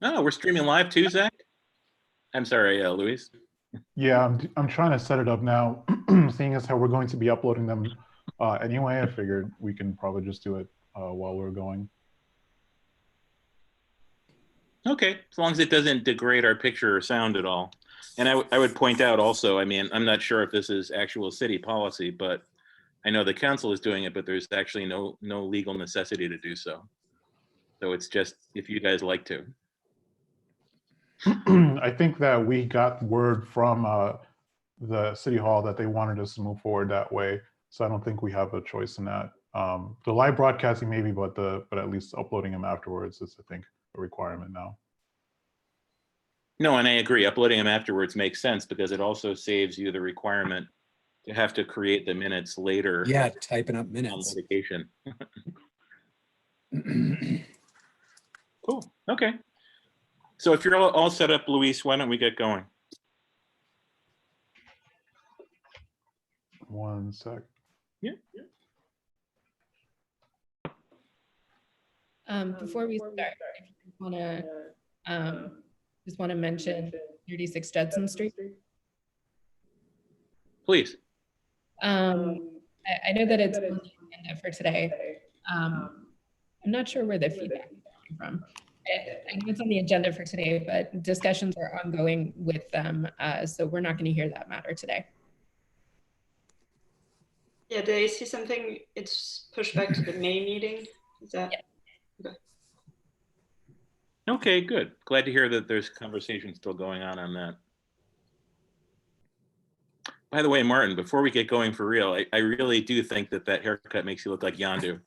Oh, we're streaming live too, Zach? I'm sorry, Luis. Yeah, I'm trying to set it up now. Seeing as how we're going to be uploading them anyway, I figured we can probably just do it while we're going. Okay, as long as it doesn't degrade our picture or sound at all. And I would point out also, I mean, I'm not sure if this is actual city policy, but I know the council is doing it, but there's actually no legal necessity to do so. So it's just if you guys like to. I think that we got word from the city hall that they wanted us to move forward that way. So I don't think we have a choice in that. The live broadcasting maybe, but at least uploading them afterwards is, I think, a requirement now. No, and I agree. Uploading them afterwards makes sense because it also saves you the requirement to have to create the minutes later. Yeah, typing up On minutes. litigation. Cool. Okay. So if you're all set up, Luis, why don't we get going? One sec. Yeah. Before we start, if you want to just want to mention 36 Judson Street. Please. I know that it's on the agenda for today. I'm not sure where the feedback is coming from. I know it's on the agenda for today, but discussions are ongoing with them, so we're not going to hear that matter today. Yeah, did I see something? It's pushed back to the May meeting. Is that? Yeah. Okay. Okay, good. Glad to hear that there's conversation still going on that. By the way, Martin, before we get going for real, I really do think that haircut makes you look like Yondu.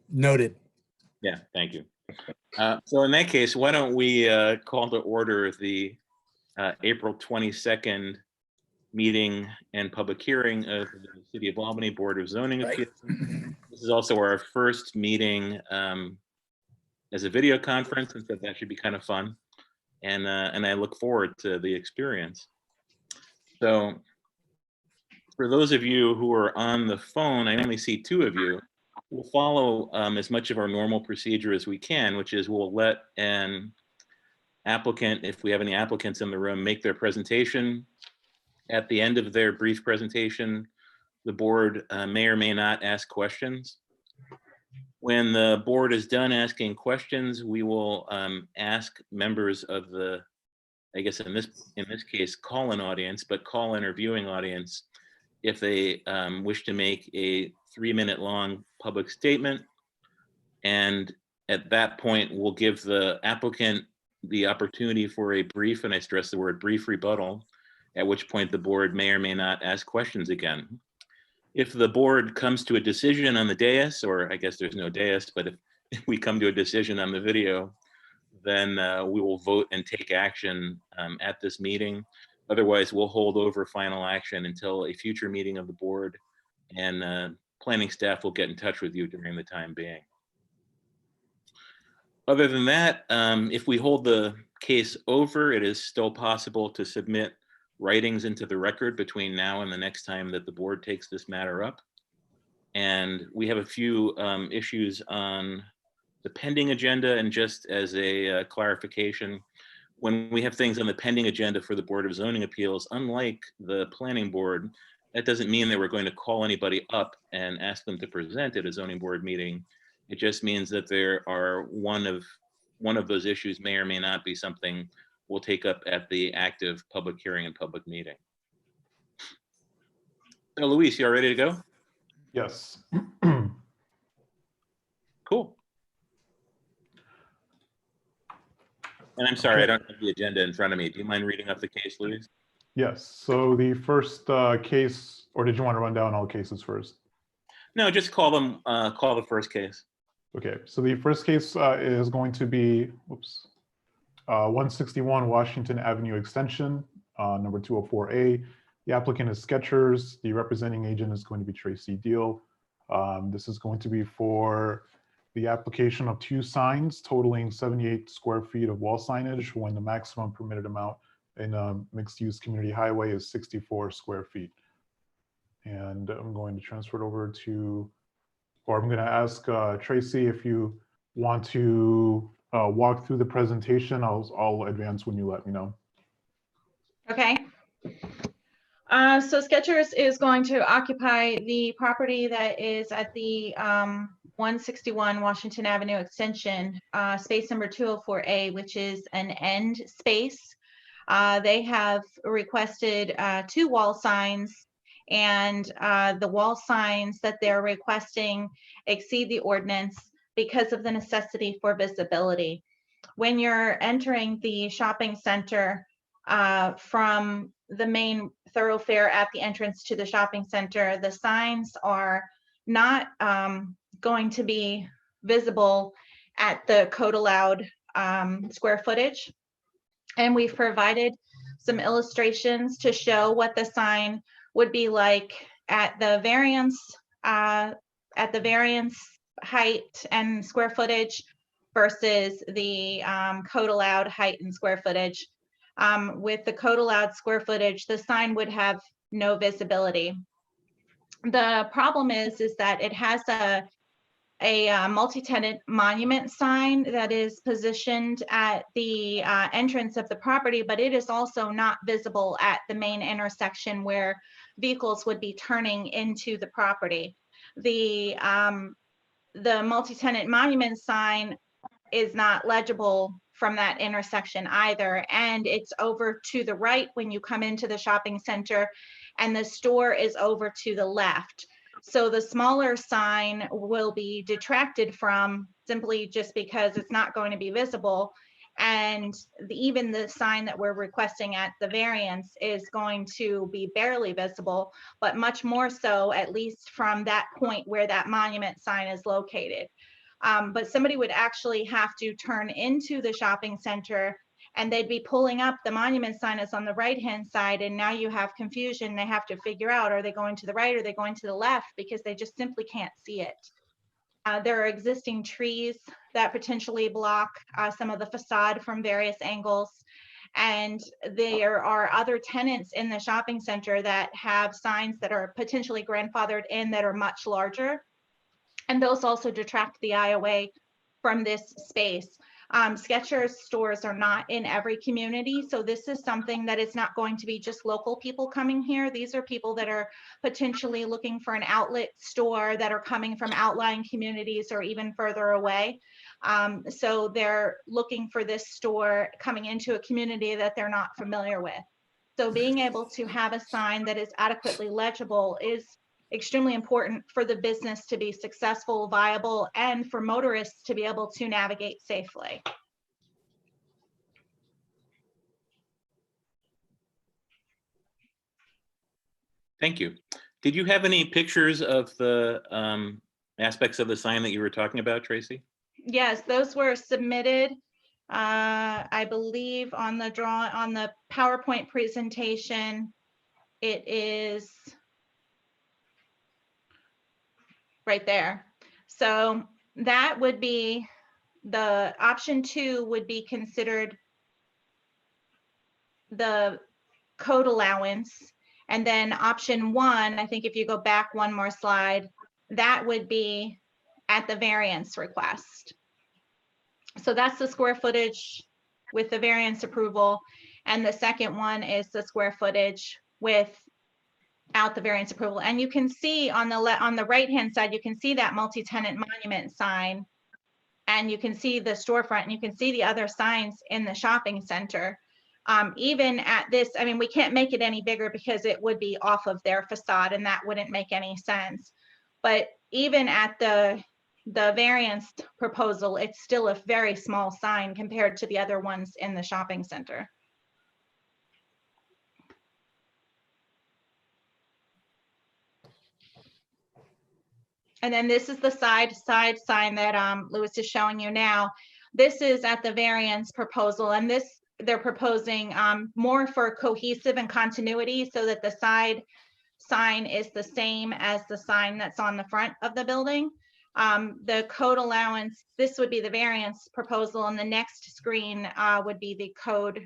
Noted. Yeah, thank you. So in that case, why don't we call to order the April 22nd meeting and public hearing of the City of Albany Board of Zoning Appeals. This is also our first meeting as a video conference, and so that should be kind of fun. And I look forward to the experience. So for those of you who are on the phone, I only see 2 of you. We'll follow as much of our normal procedure as we can, which is we'll let an applicant, if we have any applicants in the room, make their presentation. At the end of their brief presentation, the board may or may not ask questions. When the board is done asking questions, we will ask members of the, I guess in this case, call-in audience, but call-in or viewing audience, if they wish to make a 3-minute long public statement. And at that point, we'll give the applicant the opportunity for a brief, and I stress the word brief, rebuttal, at which point the board may or may not ask questions again. If the board comes to a decision on the dais, or I guess there's no dais, but if we come to a decision on the video, then we will vote and take action at this meeting. Otherwise, we'll hold over final action until a future meeting of the board, and planning staff will get in touch with you during the time being. Other than that, if we hold the case over, it is still possible to submit writings into the record between now and the next time that the board takes this matter up. And we have a few issues on the pending agenda, and just as a clarification, when we have things on the pending agenda for the Board of Zoning Appeals, unlike the planning board, that doesn't mean that we're going to call anybody up and ask them to present at a zoning board meeting. It just means that there are one of those issues may or may not be something we'll take up at the active public hearing and public meeting. So Luis, you all ready to go? Yes. Cool. And I'm sorry, I don't have the agenda in front of me. Do you mind reading up the case, Luis? Yes. So the first case, or did you want to run down all cases first? No, just call them. Call the first case. Okay. So the first case is going to be, 161 Washington Avenue Extension, number 204A. The applicant is Skechers. The representing agent is going to be Tracy Deal. This is going to be for the application of 2 signs totaling 78 square feet of wall signage when the maximum permitted amount in a mixed-use community highway is 64 square feet. And I'm going to transfer it over to, or I'm going to ask Tracy if you want to walk through the presentation, I'll advance when you let me know. Okay. So Skechers is going to occupy the property that is at the 161 Washington Avenue extension, space number 204A, which is an end space. They have requested 2 wall signs, and the wall signs that they're requesting exceed the ordinance because of the necessity for visibility. When you're entering the shopping center from the main thoroughfare at the entrance to the shopping center, the signs are not going to be visible at the code allowed square footage. And we've provided some illustrations to show what the sign would be like at the variance height and square footage versus the code allowed height and square footage. With the code allowed square footage, the sign would have no visibility. The problem is that it has a multi-tenant monument sign that is positioned at the entrance of the property, but it is also not visible at the main intersection where vehicles would be turning into the property. The multi-tenant monument sign is not legible from that intersection either, and it's over to the right when you come into the shopping center, and the store is over to the left. So the smaller sign will be detracted from simply just because it's not going to be visible, and even the sign that we're requesting at the variance is going to be barely visible, but much more so, at least from that point where that monument sign is located. But somebody would actually have to turn into the shopping center, and they'd be pulling up, the monument sign is on the right-hand side, and now you have confusion. They have to figure out, are they going to the right or are they going to the left, because they just simply can't see it. There are existing trees that potentially block some of the facade from various angles. And there are other tenants in the shopping center that have signs that are potentially grandfathered in that are much larger. And those also detract the eye away from this space. Skechers stores are not in every community, so this is something that is not going to be just local people coming here. These are people that are potentially looking for an outlet store, that are coming from outlying communities or even further away. So they're looking for this store coming into a community that they're not familiar with. So being able to have a sign that is adequately legible is extremely important for the business to be successful, viable, and for motorists to be able to navigate safely. Thank you. Did you have any pictures of the aspects of the sign that you were talking about, Tracy? Yes, those were submitted, I believe, on the PowerPoint presentation. It is right there. So that would be the option 2 would be considered the code allowance. And then option 1, I think if you go back one more slide, that would be at the variance request. So that's the square footage with the variance approval. And the second one is the square footage without the variance approval. And you can see on the right-hand side, you can see that multi-tenant monument sign, and you can see the storefront, and you can see the other signs in the shopping center. Even at this, I mean, we can't make it any bigger because it would be off of their facade, and that wouldn't make any sense. But even at the variance proposal, it's still a very small sign compared to the other ones in the shopping center. And then this is the side sign that Louis is showing you now. This is at the variance proposal, and this they're proposing more for cohesive and continuity, so that the side sign is the same as the sign that's on the front of the building. The code allowance, this would be the variance proposal, and the next screen would be the code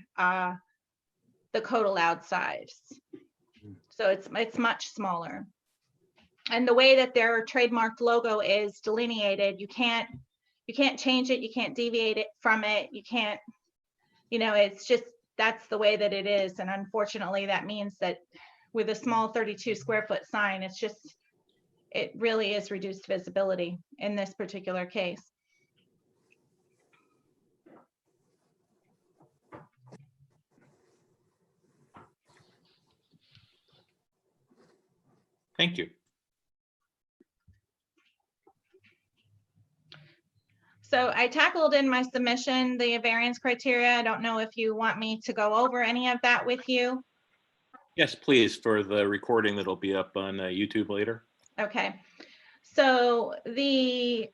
allowed size. So it's much smaller. And the way that their trademarked logo is delineated, you can't you can't change it, you can't deviate it from it, you can't, it's just, that's the way that it is. And unfortunately, that means that with a small 32 square foot sign, it really is reduced visibility in this particular case. Thank you. So I tackled in my submission the variance criteria. I don't know if you want me to go over any of that with you. Yes, please, for the recording that'll be up on YouTube later. Okay. So the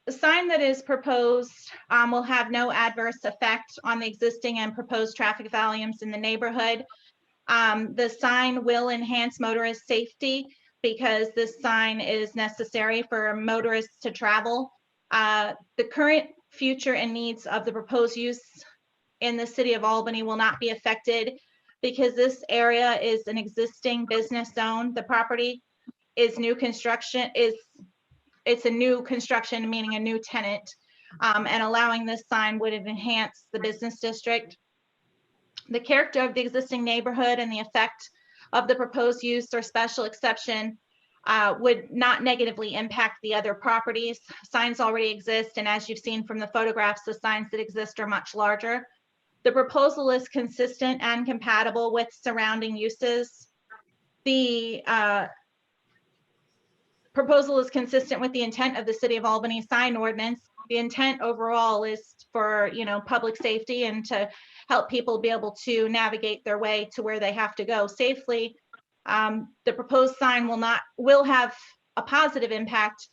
sign that is proposed will have no adverse effect on the existing and proposed traffic volumes in the neighborhood. The sign will enhance motorist safety because this sign is necessary for motorists to travel. The current, future, and needs of the proposed use in the city of Albany will not be affected because this area is an existing business zone. The property is new construction, it's a new construction, meaning a new tenant, and allowing this sign would enhance the business district. The character of the existing neighborhood and the effect of the proposed use or special exception would not negatively impact the other properties. Signs already exist, and as you've seen from the photographs, the signs that exist are much larger. The proposal is consistent and compatible with surrounding uses. The proposal is consistent with the intent of the City of Albany sign ordinance. The intent overall is for, public safety and to help people be able to navigate their way to where they have to go safely. The proposed sign will have a positive impact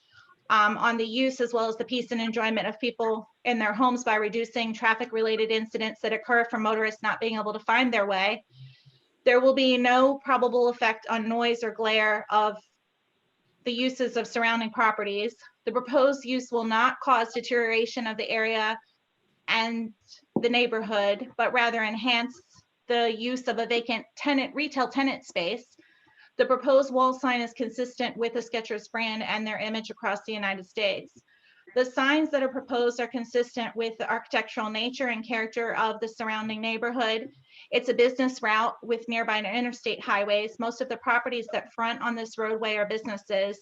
on the use as well as the peace and enjoyment of people in their homes by reducing traffic-related incidents that occur from motorists not being able to find their way. There will be no probable effect on noise or glare of the uses of surrounding properties. The proposed use will not cause deterioration of the area and the neighborhood, but rather enhance the use of a vacant retail tenant space. The proposed wall sign is consistent with the Skechers brand and their image across the United States. The signs that are proposed are consistent with the architectural nature and character of the surrounding neighborhood. It's a business route with nearby interstate highways. Most of the properties that front on this roadway are businesses.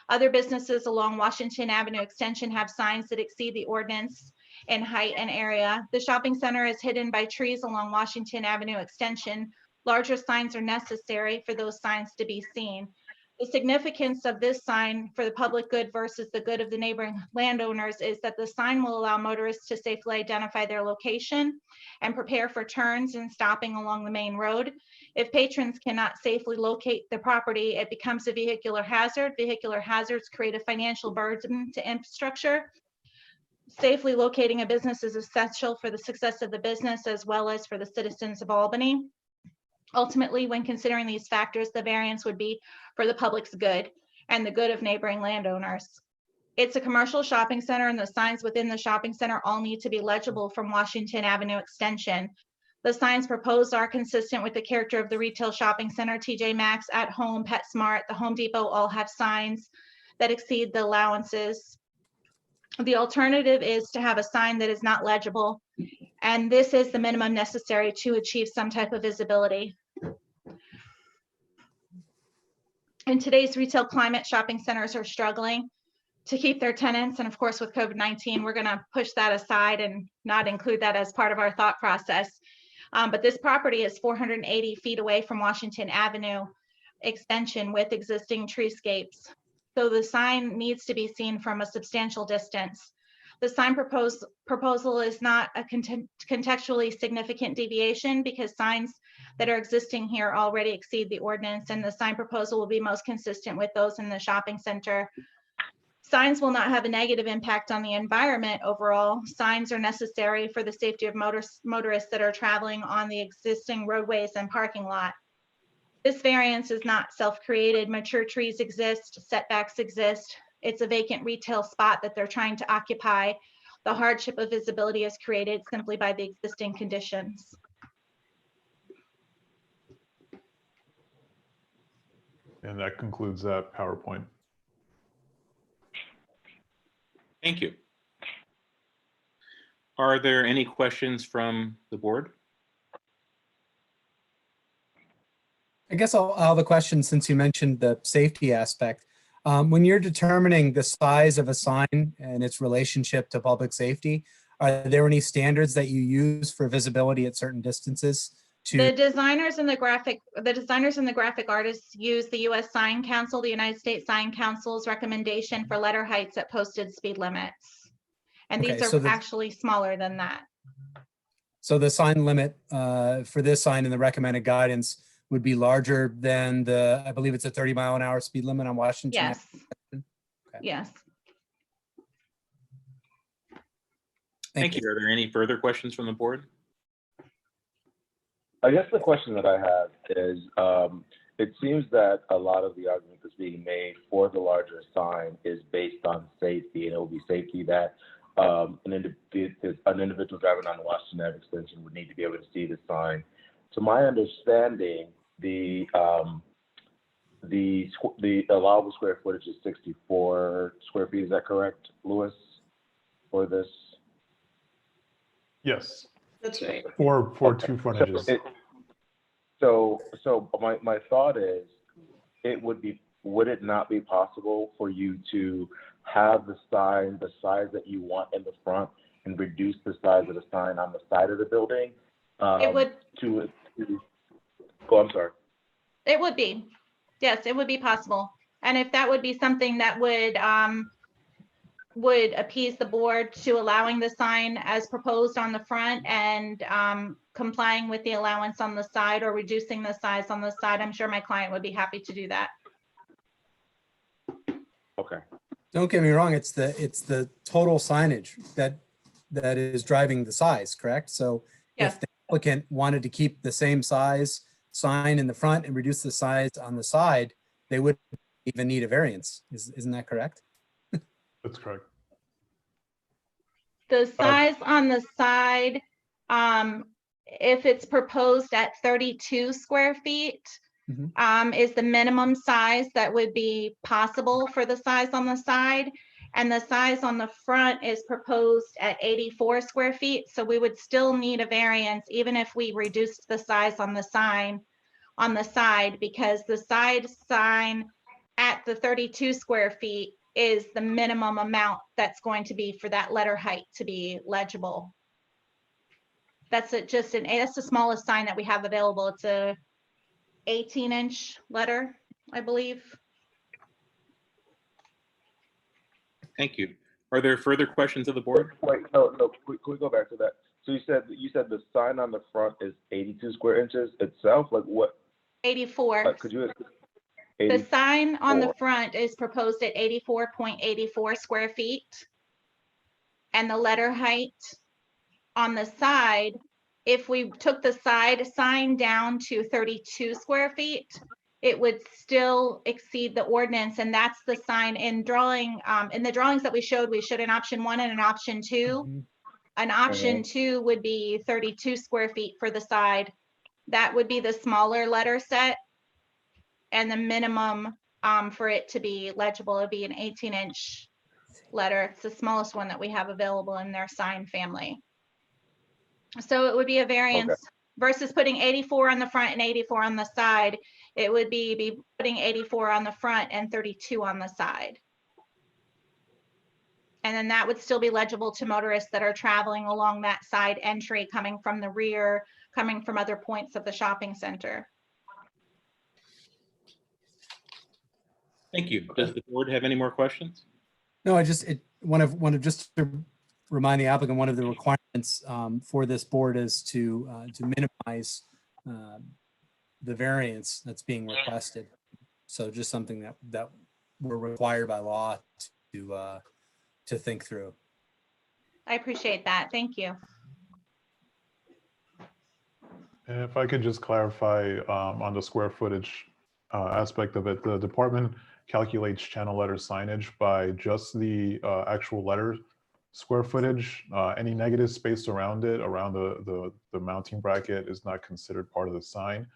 Other businesses along Washington Avenue Extension have signs that exceed the ordinance in height and area. The shopping center is hidden by trees along Washington Avenue Extension. Larger signs are necessary for those signs to be seen. The significance of this sign for the public good versus the good of the neighboring landowners is that the sign will allow motorists to safely identify their location and prepare for turns and stopping along the main road. If patrons cannot safely locate the property, it becomes a vehicular hazard. Vehicular hazards create a financial burden to infrastructure. Safely locating a business is essential for the success of the business as well as for the citizens of Albany. Ultimately, when considering these factors, the variance would be for the public's good and the good of neighboring landowners. It's a commercial shopping center, and the signs within the shopping center all need to be legible from Washington Avenue Extension. The signs proposed are consistent with the character of the retail shopping center. TJ Maxx, At Home, PetSmart, the Home Depot all have signs that exceed the allowances. The alternative is to have a sign that is not legible, and this is the minimum necessary to achieve some type of visibility. In today's retail climate, shopping centers are struggling to keep their tenants, and of course with COVID-19, we're going to push that aside and not include that as part of our thought process. But this property is 480 feet away from Washington Avenue Extension with existing treescapes. So the sign needs to be seen from a substantial distance. The sign proposal is not a contextually significant deviation because signs that are existing here already exceed the ordinance, and the sign proposal will be most consistent with those in the shopping center. Signs will not have a negative impact on the environment overall. Signs are necessary for the safety of motorists that are traveling on the existing roadways and parking lot. This variance is not self-created. Mature trees exist, setbacks exist. It's a vacant retail spot that they're trying to occupy. The hardship of visibility is created simply by the existing conditions. And that concludes that PowerPoint. Thank you. Are there any questions from the board? I guess I'll have a question since you mentioned the safety aspect. When you're determining the size of a sign and its relationship to public safety, are there any standards that you use for visibility at certain distances? The designers and the graphic artists use the U.S. Sign Council, the United States Sign Council's recommendation for letter heights at posted speed limits. And Okay, these are so the- actually smaller than that. So the sign limit for this sign in the recommended guidance would be larger than the, I believe it's a 30-mile-an-hour speed limit on Washington. Yes. Okay. Yes. Thank you. Are there any further questions from the board? I guess the question that I have is, it seems that a lot of the argument that's being made for the larger sign is based on safety, and it will be safety that an individual driving on the Washington Ave extension would need to be able to see the sign. To my understanding, the allowable square footage is 64 square feet. Is that correct, Louis, for this? Yes, That's right. for two frontages. So my thought is, would it not be possible for you to have the sign the size that you want in the front and reduce the size of the sign on the side of the building? It would. Oh, I'm sorry. It would be. Yes, it would be possible. And if that would be something that would appease the board to allowing the sign as proposed on the front and complying with the allowance on the side or reducing the size on the side, I'm sure my client would be happy to do that. Okay. Don't get me wrong, it's the total signage that is driving the size, correct? So Yes. if the applicant wanted to keep the same size sign in the front and reduce the size on the side, they wouldn't even need a variance. Isn't that correct? That's correct. The size on the side, if it's proposed at 32 square feet, is the minimum size that would be possible for the size on the side. And the size on the front is proposed at 84 square feet. So we would still need a variance even if we reduced the size on the sign on the side, because the side sign at the 32 square feet is the minimum amount that's going to be for that letter height to be legible. That's that's the smallest sign that we have available. It's a 18-inch letter, I believe. Thank you. Are there further questions of the board? Wait, no. Can we go back to that? So you said the sign on the front is 82 square inches itself. Like what? 84. Could you? The sign on the 84. front is proposed at 84.84 square feet. And the letter height on the side, if we took the side sign down to 32 square feet, it would still exceed the ordinance. And that's the sign in drawing, in the drawings that we showed an option 1 and an option 2. An option 2 would be 32 square feet for the side. That would be the smaller letter set. And the minimum for it to be legible would be an 18-inch letter. It's the smallest one that we have available in their sign family. So it would be a variance versus putting 84 on the front and 84 on the side. It would be putting 84 on the front and 32 on the side. And then that would still be legible to motorists that are traveling along that side entry, coming from the rear, coming from other points of the shopping center. Thank you. Does the board have any more questions? No, I just just to remind the applicant, one of the requirements for this board is to minimize the variance that's being requested. So just something that we're required by law to think through. I appreciate that. Thank you. And if I could just clarify on the square footage aspect of it, the department calculates channel letter signage by just the actual letter square footage. Any negative space around it, around the mounting bracket, is not considered part of the sign.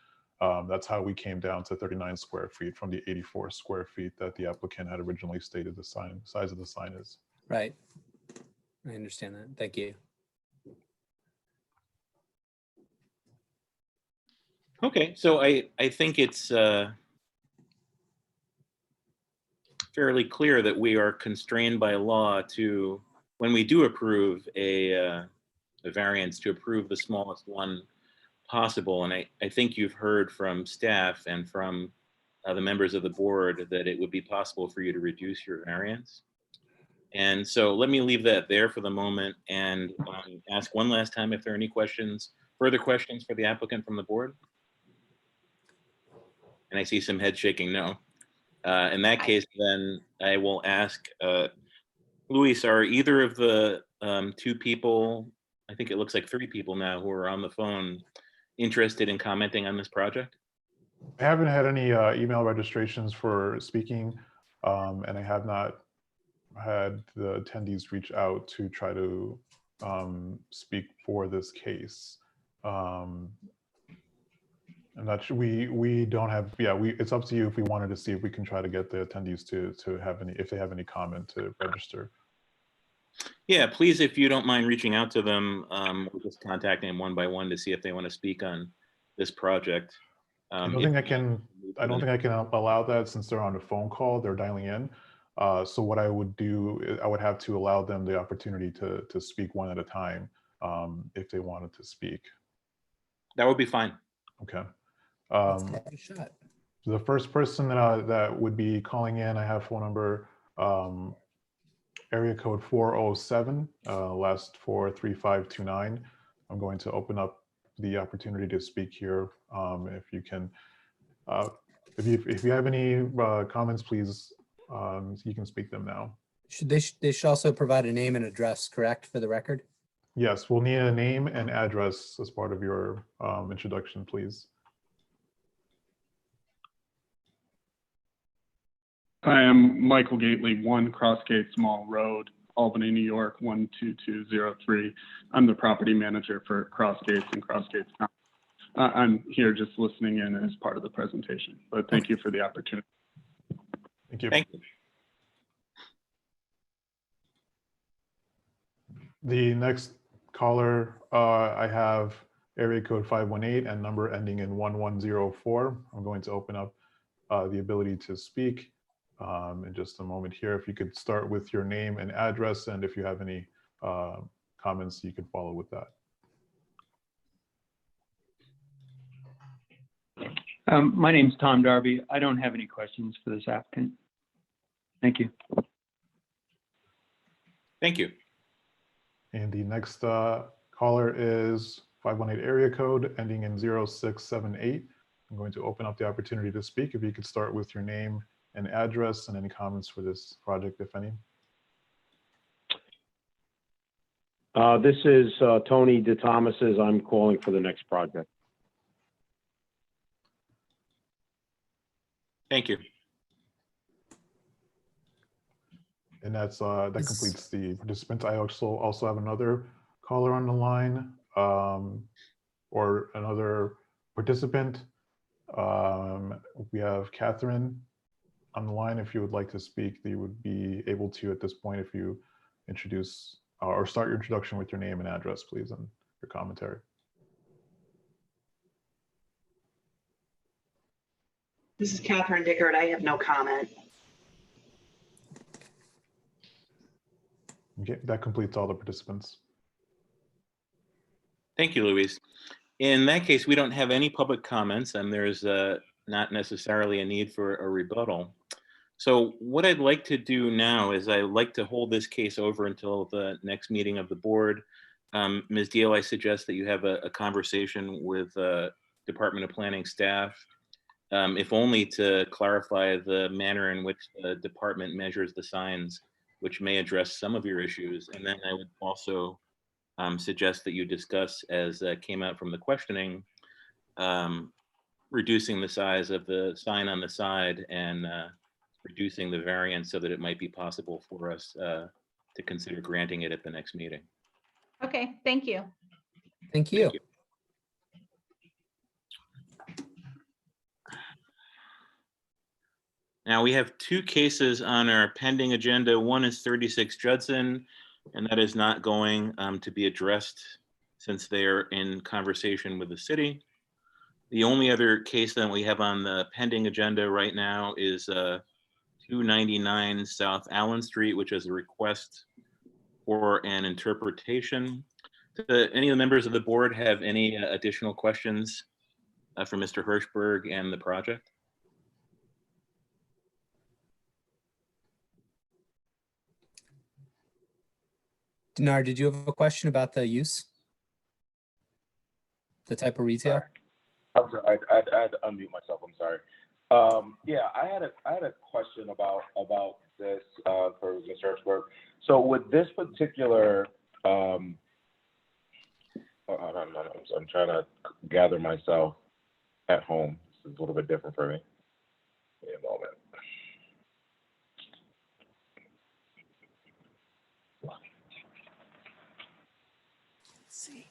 That's how we came down to 39 square feet from the 84 square feet that the applicant had originally stated the size of the sign is. Right. I understand that. Thank you. Okay, so I think it's fairly clear that we are constrained by law to, when we do approve a variance, to approve the smallest one possible. And I think you've heard from staff and from the members of the board that it would be possible for you to reduce your variance. And so let me leave that there for the moment and ask one last time if there are any questions, further questions for the applicant from the board. And I see some head shaking no. In that case, then I will ask, Luis, are either of the two people, I think it looks like 3 people now who are on the phone, interested in commenting on this project? I haven't had any email registrations for speaking, and I have not had the attendees reach out to try to speak for this case. I'm not sure, we don't have, yeah, it's up to you if we wanted to see if we can try to get the attendees to have any, if they have any comment to register. Yeah, please, if you don't mind reaching out to them, we'll just contacting them one by one to see if they want to speak on this project. I don't think I can allow that since they're on a phone call, they're dialing in. So what I would do, I would have to allow them the opportunity to speak one at a time if they wanted to speak. That would be fine. Okay. Let's give it a shot. The first person that would be calling in, I have phone number area code 407, last 43529. I'm going to open up the opportunity to speak here. If you can, if you have any comments, please, you can speak them now. They should also provide a name and address, correct, for the record? Yes, we'll need a name and address as part of your introduction, please. I am Michael Gately, 1 Crossgate Small Road, Albany, New York, 12203. I'm the property manager for Crossgates and Crossgates. I'm here just listening in as part of the presentation, but thank you for the opportunity. Thank you. Thank you. The next caller, I have area code 518 and number ending in 1104. I'm going to open up the ability to speak in just a moment here. If you could start with your name and address, and if you have any comments, you can follow with that. My name's Tom Darby. I don't have any questions for this applicant. Thank you. Thank you. And the next caller is 518 area code ending in 0678. I'm going to open up the opportunity to speak. If you could start with your name and address and any comments for this project, if any. This is Tony DeThomas's. I'm calling for the next project. Thank you. And that's that completes the participants. I also have another caller on the line, or another participant. We have Catherine on the line. If you would like to speak, you would be able to at this point if you introduce or start your introduction with your name and address, please, and your commentary. This is Catherine Dickert. I have no comment. Okay, that completes all the participants. Thank you, Luis. In that case, we don't have any public comments, and there's not necessarily a need for a rebuttal. So what I'd like to do now is I'd like to hold this case over until the next meeting of the board. Ms. Deal, I suggest that you have a conversation with Department of Planning staff, if only to clarify the manner in which the department measures the signs, which may address some of your issues. And then I would also suggest that you discuss, as came out from the questioning, reducing the size of the sign on the side and reducing the variance so that it might be possible for us to consider granting it at the next meeting. Okay, thank you. Thank you. Thank you. Now we have 2 cases on our pending agenda. One is 36 Judson, and that is not going to be addressed since they are in conversation with the city. The only other case that we have on the pending agenda right now is 299 South Allen Street, which is a request for an interpretation. Do any of the members of the board have any additional questions for Mr. Hirschberg and the project? Dinar, did you have a question about the use? The type of retail? I'm sorry, I had to unmute myself. I'm sorry. Yeah, I had a question about this for Mr. Hirschberg. So with this particular, I'm trying to gather myself at home. This is a little bit different for me. Give me a moment. Let's see.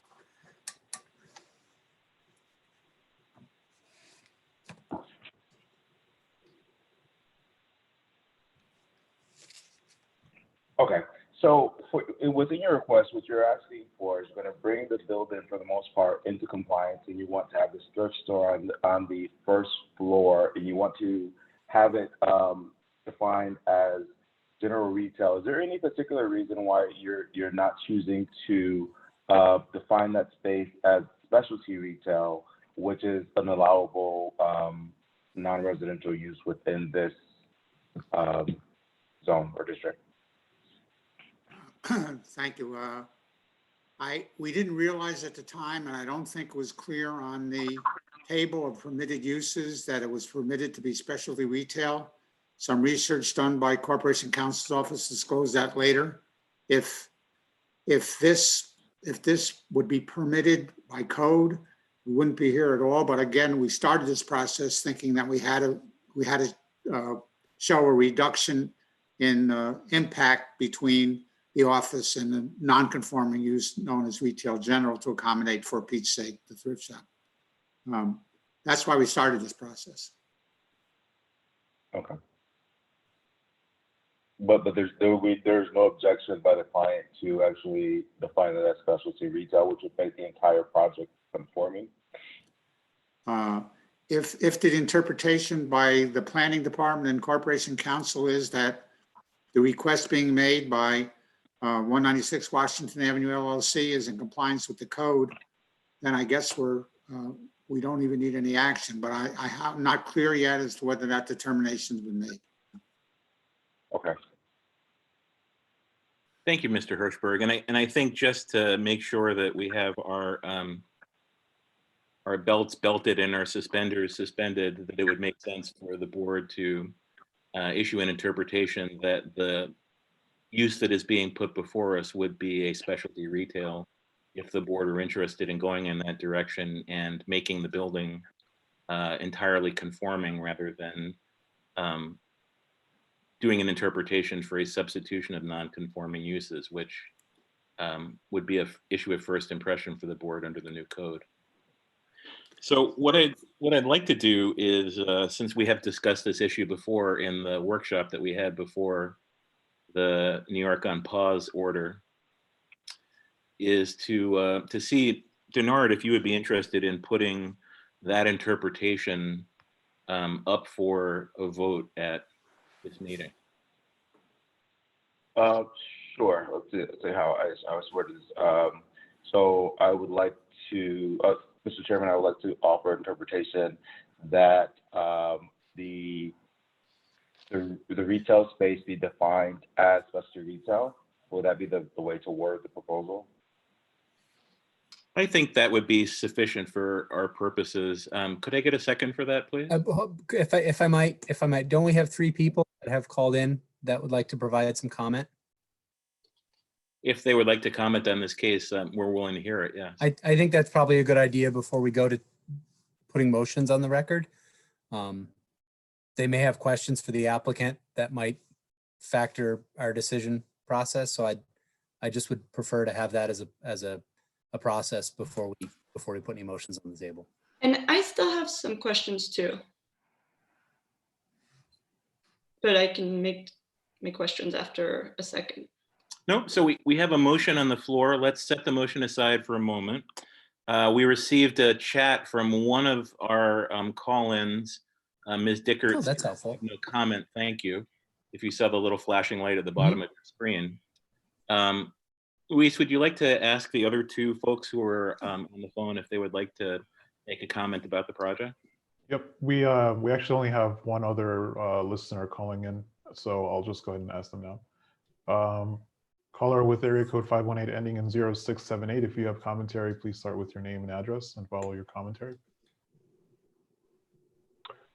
Okay, so within your request, what you're asking for is going to bring the building for the most part into compliance, and you want to have this thrift store on the first floor, and you want to have it defined as general retail. Is there any particular reason why you're not choosing to define that space as specialty retail, which is an allowable non-residential use within this zone or district? Thank you. We didn't realize at the time, and I don't think it was clear on the table of permitted uses that it was permitted to be specialty retail. Some research done by Corporation Counsel's Office disclosed that later. If this would be permitted by code, we wouldn't be here at all. But again, we started this process thinking that we had to show a reduction in impact between the office and the non-conforming use known as retail general to accommodate, for Pete's sake, the thrift shop. That's why we started this process. Okay. But there's no objection by the client to actually define it as specialty retail, which would make the entire project conforming. If the interpretation by the planning department and Corporation Counsel is that the request being made by 196 Washington Avenue LLC is in compliance with the code, then I guess we don't even need any action. But I'm not clear yet as to whether that determination has been made. Okay. Thank you, Mr. Hirschberg. And I think just to make sure that we have our belts belted and our suspenders suspended, that it would make sense for the board to issue an interpretation that the use that is being put before us would be a specialty retail if the board are interested in going in that direction and making the building entirely conforming rather than doing an interpretation for a substitution of non-conforming uses, which would be an issue of first impression for the board under the new code. So what I'd like to do is, since we have discussed this issue before in the workshop that we had before the New York on pause order, is to see, Denard, if you would be interested in putting that interpretation up for a vote at this meeting. Sure. Let's see how I worded this. So I would like to, Mr. Chairman, I would like to offer interpretation that the retail space be defined as specialty retail. Would that be the way to word the proposal? I think that would be sufficient for our purposes. Could I get a second for that, please? If I might, don't we have 3 people that have called in that would like to provide some comment? If they would like to comment on this case, we're willing to hear it, yeah. I think that's probably a good idea before we go to putting motions on the record. They may have questions for the applicant that might factor our decision process. So I just would prefer to have that as a process before we put any motions on the table. And I still have some questions too. But I can make questions after a second. No, so we have a motion on the floor. Let's set the motion aside for a moment. We received a chat from one of our call-ins, Ms. Dickert. Oh, that's helpful. No comment, thank you. If you saw the little flashing light at the bottom of your screen. Luis, would you like to ask the other two folks who are on the phone if they would like to make a comment about the project? Yep, we actually only have one other listener calling in, so I'll just go ahead and ask them now. Caller with area code 518 ending in 0678. If you have commentary, please start with your name and address and follow your commentary.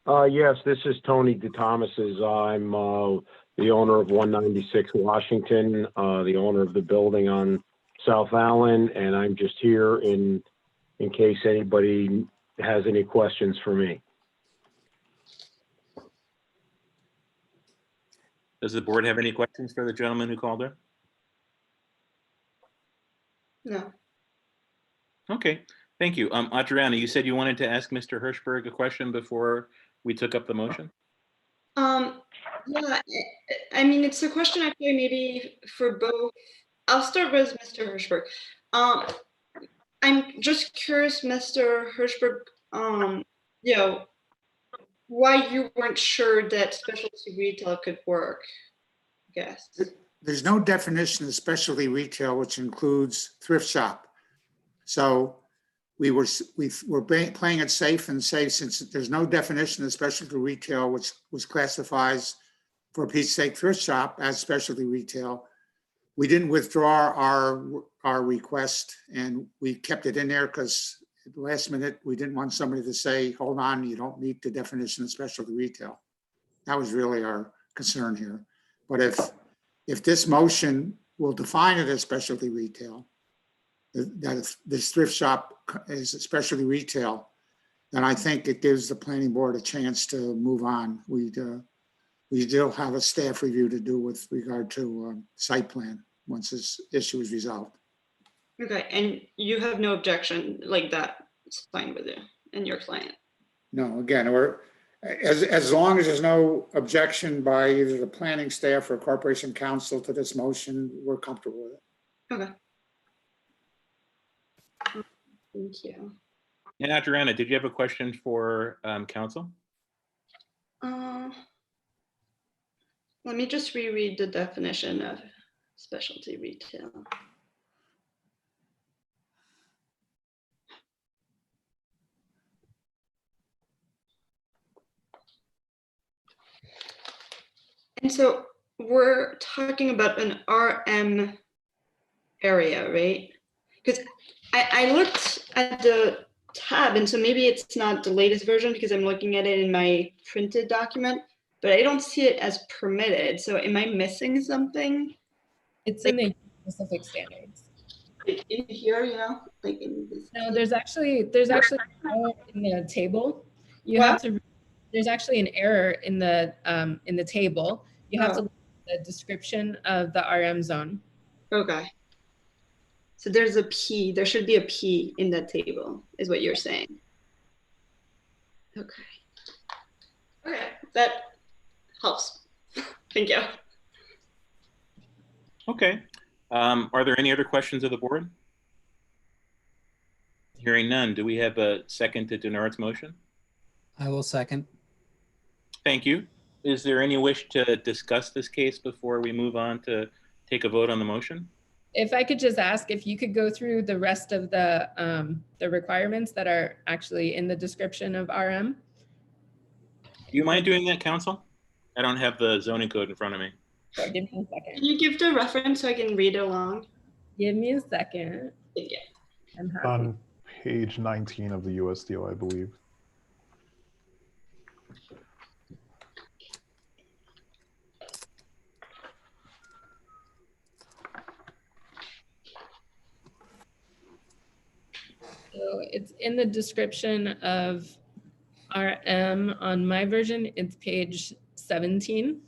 Yes, this is Tony DeThomas's. I'm the owner of 196 Washington, the owner of the building on South Allen, and I'm just here in case anybody has any questions for me. Does the board have any questions for the gentleman who called in? No. Okay, thank you. Adriana, you said you wanted to ask Mr. Hirschberg a question before we took up the motion? Yeah, I mean, it's a question actually maybe for both. I'll start with Mr. Hirschberg. I'm just curious, Mr. Hirschberg, you know, why you weren't sure that specialty retail could work, I guess. There's no definition of specialty retail, which includes thrift shop. So we were playing it safe and say, since there's no definition of specialty retail, which was classifies for Pete's sake thrift shop as specialty retail, we didn't withdraw our request, and we kept it in there because at the last minute we didn't want somebody to say, hold on, you don't meet the definition of specialty retail. That was really our concern here. But if this motion will define it as specialty retail, that if this thrift shop is a specialty retail, then I think it gives the planning board a chance to move on. We still have a staff review to do with regard to site plan once this issue is resolved. Okay, and you have no objection like that? It's fine with you and your client? No, again, as long as there's no objection by either the planning staff or corporation counsel to this motion, we're comfortable with it. Okay. Thank you. And Adriana, did you have a question for counsel? Let me just reread the definition of specialty retail. And so we're talking about an RM area, right? Because I looked at the tab, and so maybe it's not the latest version because I'm looking at it in my printed document, but I don't see it as permitted. So am I missing something? It's in the specific standards. Like in here, you know, like in this. No, there's actually in the table. You have to. There's actually an error in the table. You have to look at the description of the RM zone. Okay. So there's a P. There should be a P in that table, is what you're saying. Okay. Okay, that helps. Thank you. Okay. Are there any other questions of the board? Hearing none, do we have a second to Denard's motion? I will second. Thank you. Is there any wish to discuss this case before we move on to take a vote on the motion? If I could just ask if you could go through the rest of the requirements that are actually in the description of RM. Do you mind doing that, counsel? I don't have the zoning code in front of me. So give me a second. Can you give the reference so I can read along? Give me a second. Yeah. I'm happy. On page 19 of the USDO, I believe. So it's in the description of RM on my version. It's page 17.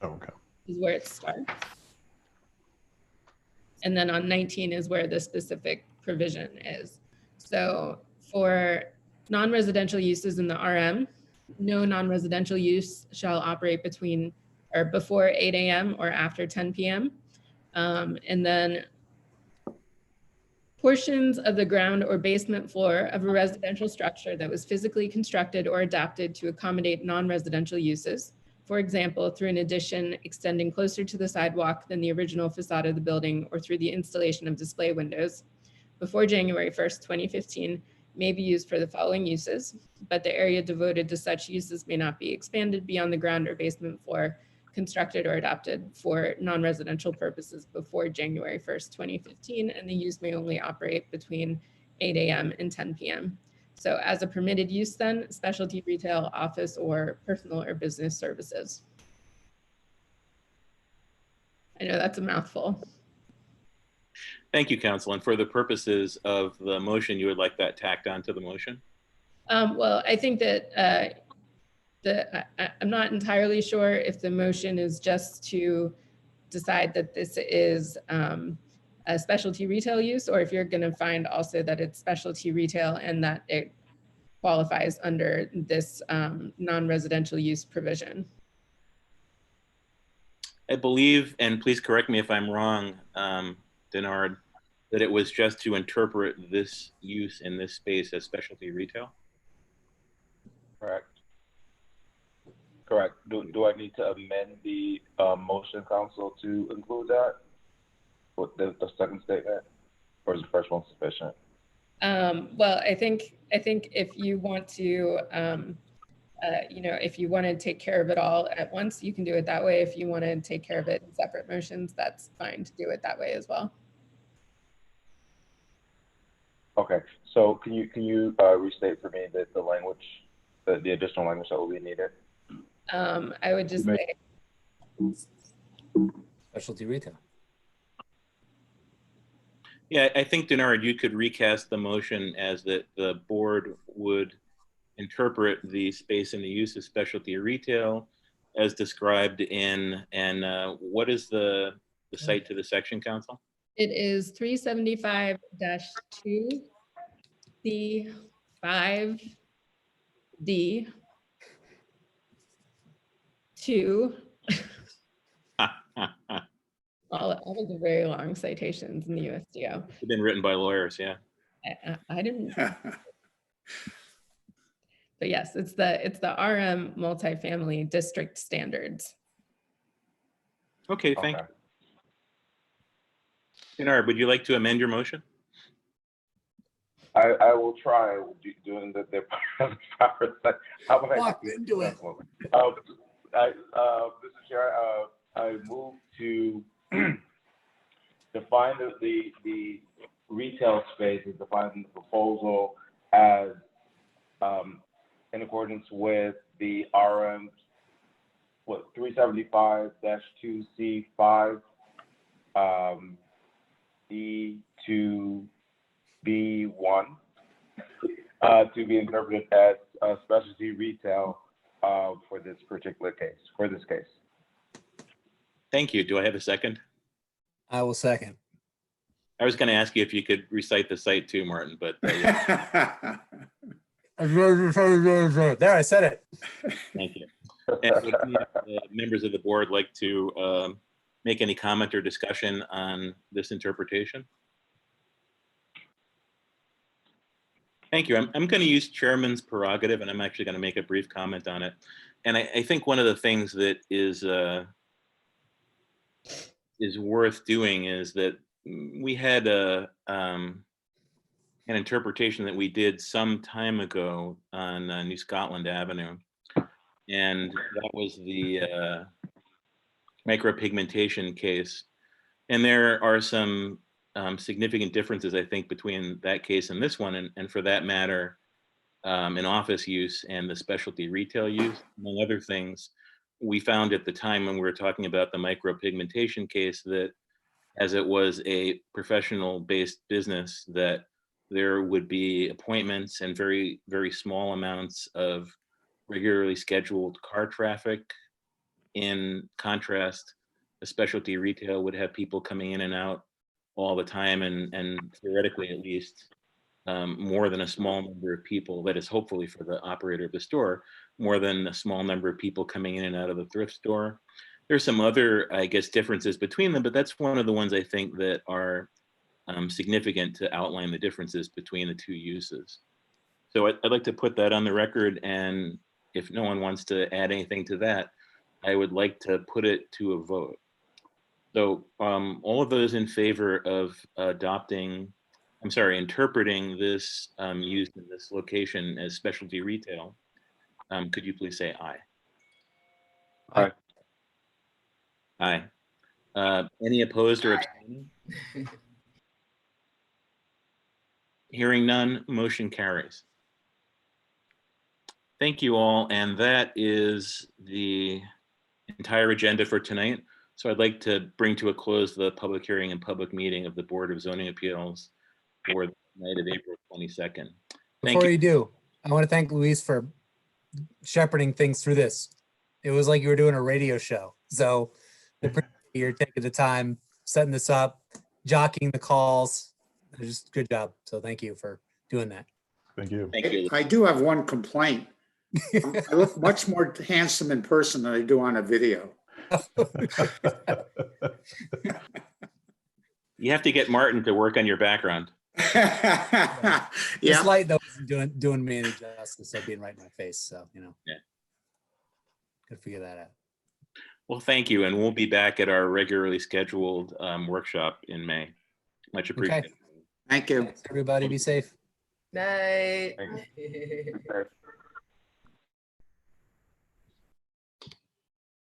Oh, okay. Is where it starts. And then on 19 is where the specific provision is. So for non-residential uses in the RM, no non-residential use shall operate between or before 8 a.m. or after 10 p.m. And then portions of the ground or basement floor of a residential structure that was physically constructed or adapted to accommodate non-residential uses. For example, through an addition extending closer to the sidewalk than the original facade of the building, or through the installation of display windows, before January 1st, 2015, may be used for the following uses, but the area devoted to such uses may not be expanded beyond the ground or basement floor constructed or adapted for non-residential purposes before January 1st, 2015, and the use may only operate between 8 a.m. and 10 p.m. So as a permitted use then, specialty retail, office, or personal or business services. I know that's a mouthful. Thank you, Council. And for the purposes of the motion, you would like that tacked onto the motion? Well, I think that I'm not entirely sure if the motion is just to decide that this is a specialty retail use, or if you're going to find also that it's specialty retail and that it qualifies under this non-residential use provision. I believe, and please correct me if I'm wrong, Denard, that it was just to interpret this use in this space as specialty retail? Correct. Correct. Do I need to amend the motion, Council, to include that? With the second statement? Or is the first one sufficient? Well, I think if you want to, if you want to take care of it all at once, you can do it that way. If you want to take care of it in separate motions, that's fine to do it that way as well. Okay, so can you restate for me the language, the additional language that will be needed? I would just say Specialty retail. Yeah, I think, Denard, you could recast the motion as that the board would interpret the space and the use of specialty retail as described in, and what is the site to the section, Council? it is 375-2 C5D 2. All of the very long citations in the USDO. It's been written by lawyers, yeah. I didn't. But yes, it's the RM multifamily district standards. Okay, thank you. Denard, would you like to amend your motion? I will try doing the proper thing. How about Walk into it. Mr. Chair, I move to define the retail space as defined in the proposal as in accordance with the RM 375-2C5 D2B1 to be interpreted as specialty retail for this particular case, Thank you. Do I have a second? I will second. I was going to ask you if you could recite the site too, Martin, but There, I said it. thank you. And would the members of the board like to make any comment or discussion on this interpretation? Thank you. I'm going to use chairman's prerogative, and I'm actually going to make a brief comment on it. And I think one of the things that is worth doing is that we had an interpretation that we did some time ago on New Scotland Avenue, and that was the micropigmentation case. And there are some significant differences, I think, between that case and this one, and for that matter, in office use and the specialty retail use, among other things. We found at the time when we were talking about the micropigmentation case that as it was a professional-based business, that there would be appointments and very, very small amounts of regularly scheduled car traffic. In contrast, a specialty retail would have people coming in and out all the time, and theoretically at least more than a small number of people, that is hopefully for the operator of the store, more than a small number of people coming in and out of the thrift store. There's some other, I guess, differences between them, but that's one of the ones I think that are significant to outline the differences between the two uses. So I'd like to put that on the record, and if no one wants to add anything to that, I would like to put it to a vote. So all of those in favor of interpreting this use in this location as specialty retail, could you please say aye? Aye. Aye. Any opposed or abstaining? Hearing none, motion carries. Thank you all, and that is the entire agenda for tonight. So I'd like to bring to a close the public hearing and public meeting of the Board of Zoning Appeals for the night of April 22nd. Thank Before you. you do, I want to thank Luis for shepherding things through this. It was like you were doing a radio show. So I appreciate you're taking the time, setting this up, jockeying the calls. Just good job. So thank you for doing that. Thank you. Thank you. I do have one complaint. I look much more handsome in person than I do on a video. You have to get Martin to work on your background. Yeah. This light though isn't doing me any justice of being right in my face. So, you know, Yeah. Could figure that out. Well, thank you, and we'll be back at our regularly scheduled workshop in May. Much appreciated. Thank you. Thanks, everybody. Be safe. Night. Thank